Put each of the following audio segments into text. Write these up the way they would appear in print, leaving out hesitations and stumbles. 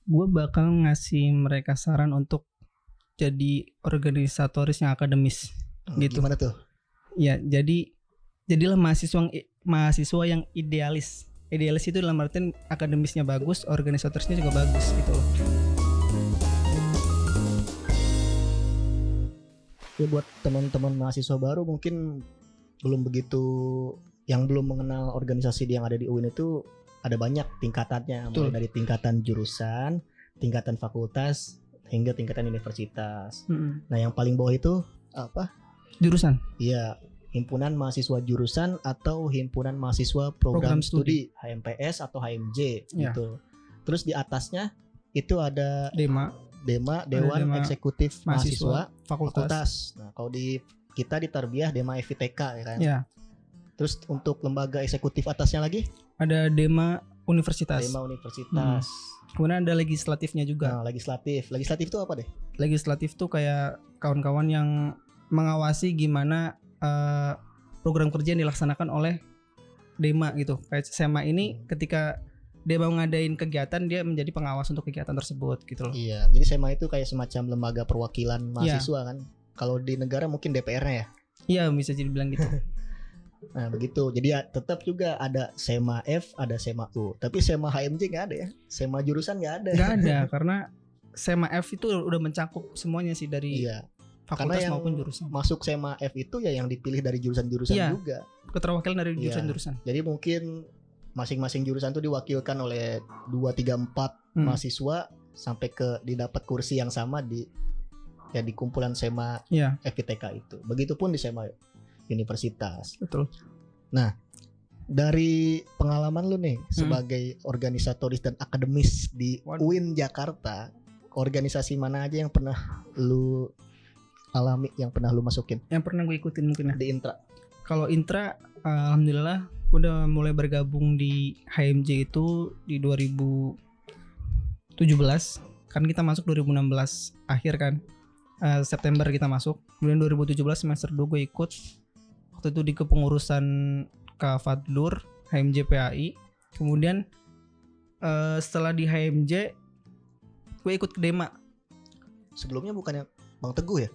gue bakal ngasih mereka saran untuk jadi organisatoris yang akademis gitu. Gimana tuh? Ya, jadilah mahasiswa yang idealis. Idealis itu dalam artian akademisnya bagus, organisatorisnya juga bagus gitu loh. Ya buat teman-teman mahasiswa baru mungkin yang belum mengenal organisasi yang ada di UIN itu ada banyak tingkatannya. Betul. Mulai dari tingkatan jurusan, tingkatan fakultas, hingga tingkatan universitas. Nah yang paling bawah itu apa? Jurusan. Iya, himpunan mahasiswa jurusan atau himpunan mahasiswa program studi, HMPS atau HMJ Ya. gitu. Terus di atasnya itu ada Dema Dewan Dema Eksekutif Mahasiswa fakultas. Nah, kalau kita di Tarbiyah Dema FITK ya kan. Ya. Terus untuk lembaga eksekutif atasnya lagi Ada Dema Universitas. Dema Universitas. Kemudian ada legislatifnya juga. Nah, legislatif itu apa deh? Legislatif tuh kayak kawan-kawan yang mengawasi gimana program kerja yang dilaksanakan oleh Dema gitu. Kayak SEMA ini ketika dia mau ngadain kegiatan, dia menjadi pengawas untuk kegiatan tersebut gitu loh. Iya, jadi SEMA itu kayak semacam lembaga perwakilan mahasiswa kan. Kalau di negara mungkin DPR-nya ya. Iya, bisa jadi bilang gitu. Nah begitu, jadi ya tetap juga ada SEMA F, ada SEMA U. Tapi SEMA HMJ nggak ada ya, SEMA jurusan nggak ada. Nggak ada, karena SEMA F itu udah mencakup semuanya sih dari fakultas yang maupun jurusan. Masuk SEMA F itu ya yang dipilih dari jurusan-jurusan juga. Keterwakilan dari jurusan-jurusan. Jadi mungkin masing-masing jurusan itu diwakilkan oleh 2, 3, 4 mahasiswa sampai didapat kursi yang sama di kumpulan SEMA FITK itu. Begitupun di SEMA universitas. Betul. Nah, dari pengalaman lu nih sebagai organisatoris dan akademis di UIN Jakarta, organisasi mana aja yang pernah lu alami, yang pernah lu masukin? Yang pernah gue ikutin mungkin ya. Di Intra. Kalau Intra, alhamdulillah gue udah mulai bergabung di HMJ itu di 2017. Kan kita masuk 2016 akhir kan. September kita masuk. Kemudian 2017 semester 2 gue ikut. Waktu itu di kepengurusan Kafadlur HMJ PAI. Kemudian setelah di HMJ gue ikut ke Dema. Sebelumnya bukannya Bang Teguh ya?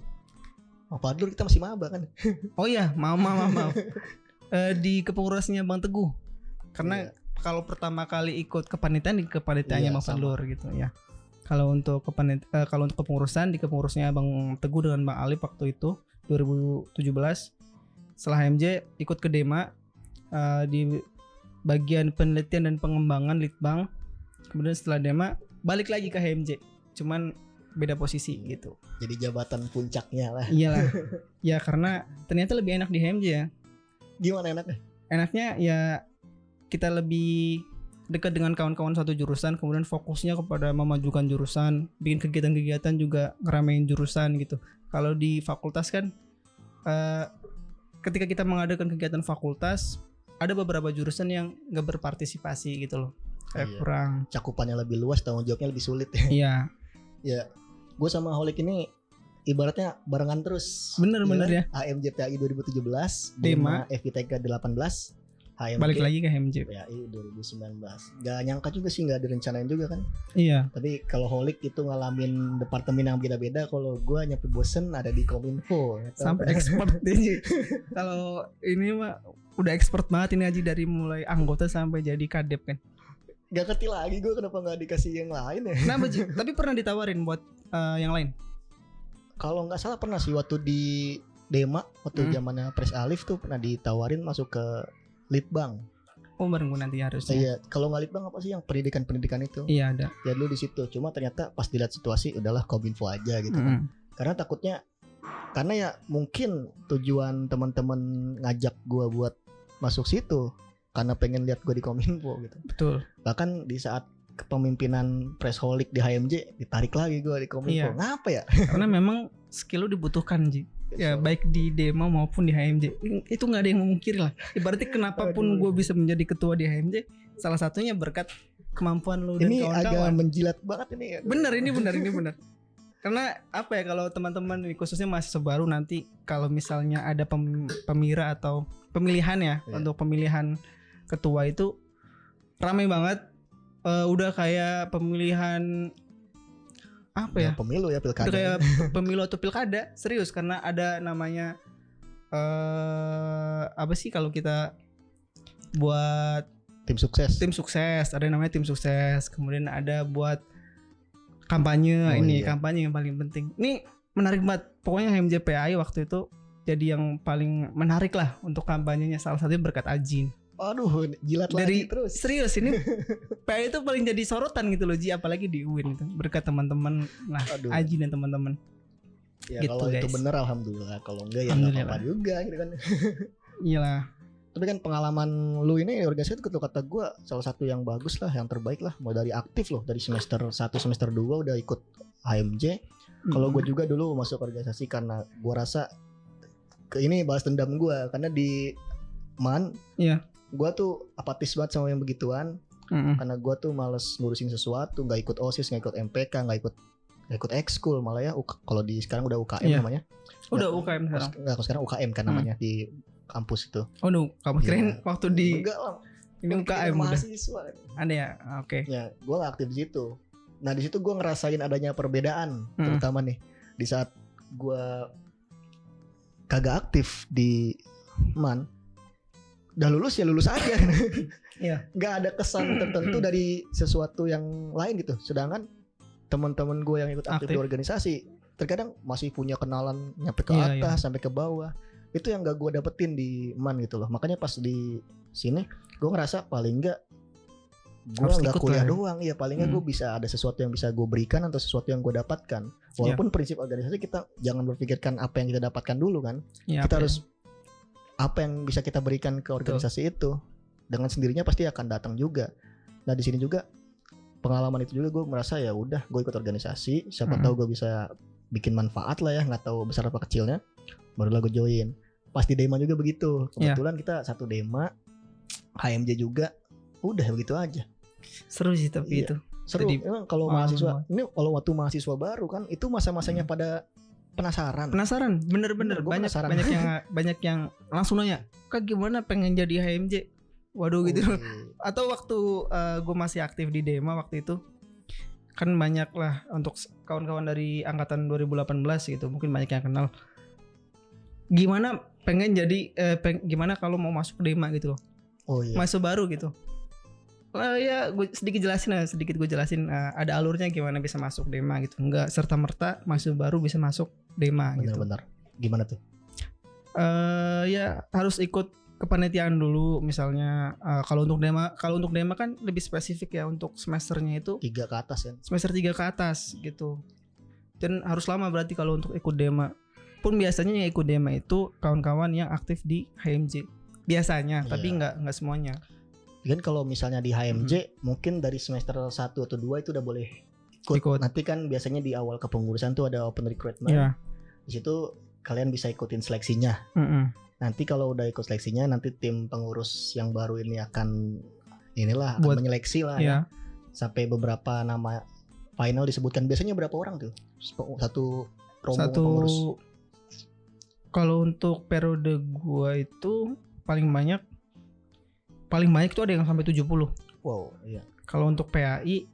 Bang Fadlur kita masih maba kan? Oh iya, maaf. Di kepengurusannya Bang Teguh. Karena kalau pertama kali ikut kepanitiaan di kepanitiaannya Bang Fadlur gitu ya. Kalau untuk kepengurusan di kepengurusnya Bang Teguh dengan Bang Alif waktu itu 2017. Setelah HMJ ikut ke Dema di bagian penelitian dan pengembangan Litbang. Kemudian setelah Dema balik lagi ke HMJ. Cuman beda posisi gitu. Jadi jabatan puncaknya lah. Iyalah. Ya karena ternyata lebih enak di HMJ ya. Gimana enaknya? Enaknya ya kita lebih dekat dengan kawan-kawan satu jurusan, kemudian fokusnya kepada memajukan jurusan, bikin kegiatan-kegiatan juga ngeramein jurusan gitu. Kalau di fakultas kan ketika kita mengadakan kegiatan fakultas, ada beberapa jurusan yang nggak berpartisipasi gitu loh. Kayak kurang. Cakupannya lebih luas, tanggung jawabnya lebih sulit ya. Iya. Ya, gue sama Holik ini ibaratnya barengan terus. Bener ya. HMJ PAI 2017, Dema FITK 18, HMJ balik lagi ke HMJ PAI 2019. Gak nyangka juga sih, gak direncanain juga kan. Iya. Tapi kalau Holik itu ngalamin departemen yang beda-beda, kalau gue nyampe bosen ada di Kominfo. Sampai expert deh. Kalau ini mah udah expert banget ini Aji, dari mulai anggota sampai jadi kadep kan. Gak ngerti lagi gue kenapa gak dikasih yang lain ya. Kenapa Ji? Tapi pernah ditawarin buat yang lain? Kalau nggak salah pernah sih waktu di Dema, waktu zamannya Pres Alif tuh pernah ditawarin masuk ke Litbang. Oh bareng gue nanti harusnya. Iya, kalau nggak Litbang apa sih yang pendidikan itu? Iya ada. Ya dulu di situ. Cuma ternyata pas dilihat situasi udahlah Kominfo aja gitu kan. Karena takutnya, karena ya mungkin tujuan teman-teman ngajak gue buat masuk situ karena pengen lihat gue di Kominfo gitu. Betul. Bahkan di saat kepemimpinan Presholic di HMJ ditarik lagi gue di Kominfo. Ngapa ya? Karena memang skill lu dibutuhkan Ji. Ya baik di Dema maupun di HMJ. Itu nggak ada yang memungkiri lah. Ibaratnya kenapa pun gue bisa menjadi ketua di HMJ, salah satunya berkat kemampuan lu dan ini kawan-kawan. Ini agak menjilat banget ini ya. Bener. Karena apa ya, kalau teman-teman khususnya mahasiswa baru nanti kalau misalnya ada pemira atau pemilihan ya, untuk pemilihan ketua itu ramai banget. udah kayak pemilihan apa ya? Pemilu ya, pilkada. Udah kayak pemilu atau pilkada, serius, karena ada namanya apa sih kalau kita buat tim sukses. Tim sukses, ada yang namanya tim sukses. Kemudian ada buat kampanye, kampanye yang paling penting. Ini menarik banget. Pokoknya HMJPAI waktu itu jadi yang paling menarik lah untuk kampanyenya, salah satunya berkat Ajin. Aduh, jilat dari, lagi terus. Serius ini PAI itu paling jadi sorotan gitu loh Ji, apalagi di UIN itu berkat teman-teman lah. Aduh. Ajin dan teman-teman. Ya gitu, kalau guys. Itu bener alhamdulillah, kalau enggak ya enggak apa-apa juga gitu kan. Iyalah. Tapi kan pengalaman lu ini organisasi itu kata gue salah satu yang bagus lah, yang terbaik lah. Mau dari aktif loh, dari semester 1 semester 2 udah ikut HMJ. Kalau gue juga dulu masuk organisasi karena gue rasa ini balas dendam gue, karena di MAN gue tuh apatis banget sama yang begituan. Karena gue tuh males ngurusin sesuatu, nggak ikut OSIS, nggak ikut MPK, nggak ikut ekskul, malah ya kalau di sekarang udah UKM namanya. Udah UKM sekarang. Nggak, sekarang UKM kan namanya di kampus itu. Oh no, kamu kirain waktu di enggak lah. Ini UKM mahasiswa. Ada ya? Oke. Ya, gue gak aktif di situ. Nah, di situ gue ngerasain adanya perbedaan, terutama nih di saat gue kagak aktif di MAN. Udah lulus ya lulus aja. Iya. Gak ada kesan tertentu dari sesuatu yang lain gitu. Sedangkan teman-teman gue yang ikut aktif di organisasi terkadang masih punya kenalan nyampe ke atas sampai ke bawah. Itu yang gak gue dapetin di MAN gitu loh. Makanya pas di sini gue ngerasa paling enggak gue nggak kuliah doang, ya paling nggak gue bisa ada sesuatu yang bisa gue berikan atau sesuatu yang gue dapatkan. Walaupun prinsip organisasi kita jangan berpikirkan apa yang kita dapatkan dulu kan, kita harus apa yang bisa kita berikan ke organisasi itu, dengan sendirinya pasti akan datang juga. Nah di sini juga pengalaman itu juga gue merasa ya udah gue ikut organisasi, siapa tahu gue bisa bikin manfaat lah ya, nggak tahu besar apa kecilnya, barulah gue join. Pas di Dema juga begitu, kebetulan kita satu Dema, HMJ juga, udah begitu aja. Seru sih tapi itu seru. Emang kalau mahasiswa ini, kalau waktu mahasiswa baru kan itu masa-masanya pada penasaran bener-bener banyak yang langsung nanya, Kak gimana pengen jadi HMJ, waduh gitu. Atau waktu gue masih aktif di Dema waktu itu kan banyak lah untuk kawan-kawan dari angkatan 2018 gitu, mungkin banyak yang kenal gimana pengen jadi gimana kalau mau masuk Dema gitu loh. Masuk baru gitu. Ya gue sedikit gue jelasin ada alurnya gimana bisa masuk Dema gitu. Enggak serta-merta masuk baru bisa masuk Dema gitu. Benar-benar. Gimana tuh? Ya harus ikut kepanitiaan dulu misalnya. Kalau untuk Dema kan lebih spesifik ya, untuk semesternya itu 3 ke atas kan. Semester 3 ke atas gitu. Dan harus lama berarti kalau untuk ikut Dema. Pun biasanya yang ikut Dema itu kawan-kawan yang aktif di HMJ. Biasanya, tapi enggak semuanya. Kan kalau misalnya di HMJ mungkin dari semester 1 atau 2 itu udah boleh ikut. Nanti kan biasanya di awal kepengurusan tuh ada open recruitment. Di situ kalian bisa ikutin seleksinya. Nanti kalau udah ikut seleksinya, nanti tim pengurus yang baru ini akan menyeleksi lah ya. Sampai beberapa nama final disebutkan. Biasanya berapa orang tuh? Satu rombongan pengurus. Kalau untuk periode gua itu paling banyak itu ada yang sampai 70. Wow, iya. Kalau untuk PAI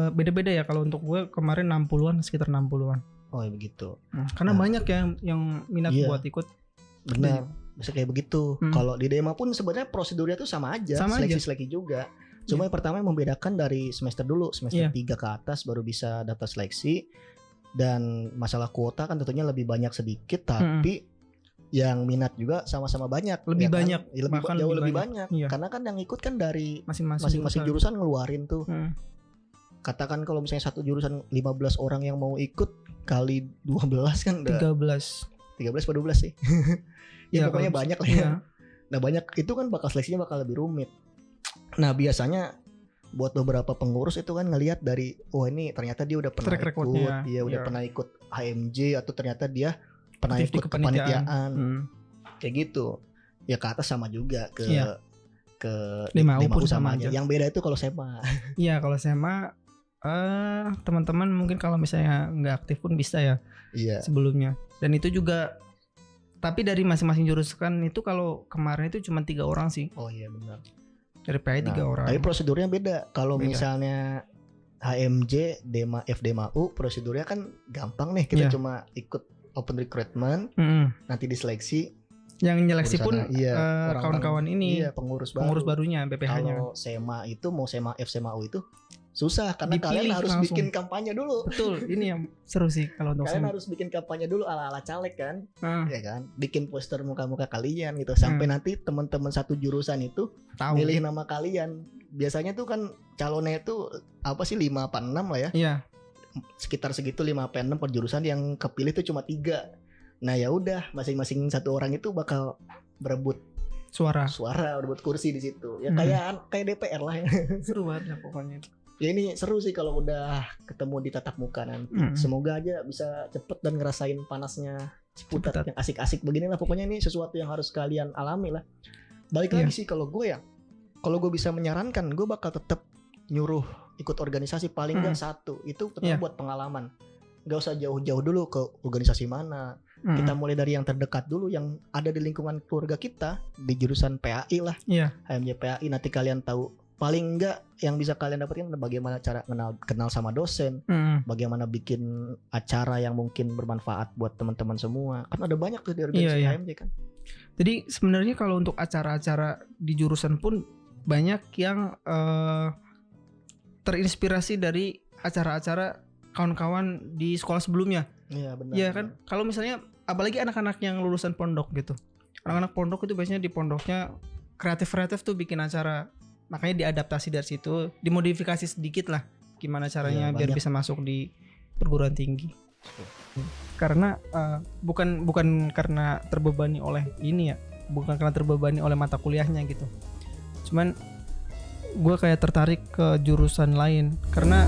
beda-beda ya. Kalau untuk gue kemarin 60-an, sekitar 60-an. Oh, ya begitu. Karena banyak yang minat buat ikut. Benar. Bisa kayak begitu. Kalau di Dema pun sebenarnya prosedurnya tuh sama aja, seleksi juga. Cuma yang pertama yang membedakan dari semester dulu, semester 3 ke atas baru bisa daftar seleksi. Dan masalah kuota kan tentunya lebih banyak sedikit, tapi yang minat juga sama-sama banyak, lebih banyak, kan? Jauh lebih banyak. Karena kan yang ikut kan dari masing-masing jurusan ngeluarin tuh. Katakan kalau misalnya satu jurusan 15 orang yang mau ikut kali 12 kan udah 13 atau 12 sih. Ya pokoknya banyak lah ya. Nah banyak itu kan bakal seleksinya bakal lebih rumit. Nah biasanya buat beberapa pengurus itu kan ngelihat dari ini ternyata dia udah pernah ikut, dia udah pernah ikut HMJ, atau ternyata dia pernah ikut kepanitiaan. Kayak gitu. Ya ke atas sama juga, ke Dema sama aja. Yang beda itu kalau SEMA. Iya, kalau SEMA teman-teman mungkin kalau misalnya nggak aktif pun bisa ya. Sebelumnya. Dan itu juga, tapi dari masing-masing jurusan itu kalau kemarin itu cuma 3 orang sih. Oh iya benar. Dari PAI 3 orang. Tapi prosedurnya beda. Kalau Beda. misalnya HMJ, DEMA, FDMAU, prosedurnya kan gampang nih. Kita cuma ikut open recruitment, nanti diseleksi. Yang nyeleksi pun orang-orang, kawan-kawan ini, pengurus barunya BPH-nya. Kalau SEMA itu mau SEMA F, SEMA U itu susah karena Dipilih kalian harus langsung. bikin kampanye dulu. Betul, ini yang seru sih kalau untuk Kalian SEMA. harus bikin kampanye dulu ala-ala caleg kan, ya kan? Bikin poster muka-muka kalian gitu, sampai nanti teman-teman satu jurusan itu Tahu. milih nama kalian. Biasanya tuh kan calonnya itu apa sih 5 apa 6 lah ya? Iya. Sekitar segitu 5 apa 6 per jurusan, yang kepilih tuh cuma 3. Nah ya udah, masing-masing satu orang itu bakal berebut Suara, berebut kursi di situ. Ya kayak DPR lah ya. seru banget ya pokoknya. Ya ini seru sih kalau udah ketemu di tatap muka nanti. Semoga aja bisa cepet dan ngerasain panasnya Ciputat yang asik-asik beginilah. Pokoknya ini sesuatu yang harus kalian alami lah. Balik lagi sih kalau gue kalau gue bisa menyarankan, gue bakal tetap nyuruh ikut organisasi paling nggak satu. Itu tetap buat pengalaman. Gak usah jauh-jauh dulu ke organisasi mana. Kita mulai dari yang terdekat dulu, yang ada di lingkungan keluarga kita, di jurusan PAI lah. HMJ PAI, nanti kalian tahu. Paling enggak yang bisa kalian dapetin bagaimana cara kenal sama dosen, bagaimana bikin acara yang mungkin bermanfaat buat teman-teman semua. Kan ada banyak tuh di organisasi HMJ kan. Jadi sebenarnya kalau untuk acara-acara di jurusan pun banyak yang terinspirasi dari acara-acara kawan-kawan di sekolah sebelumnya. Iya benar. Iya kan, kalau misalnya apalagi anak-anak yang lulusan pondok gitu. Anak-anak pondok itu biasanya di pondoknya kreatif tuh bikin acara. Makanya diadaptasi dari situ, dimodifikasi sedikit lah gimana caranya biar bisa masuk di perguruan tinggi. Karena bukan karena terbebani oleh ini ya, bukan karena terbebani oleh mata kuliahnya gitu. Cuman gue kayak tertarik ke jurusan lain karena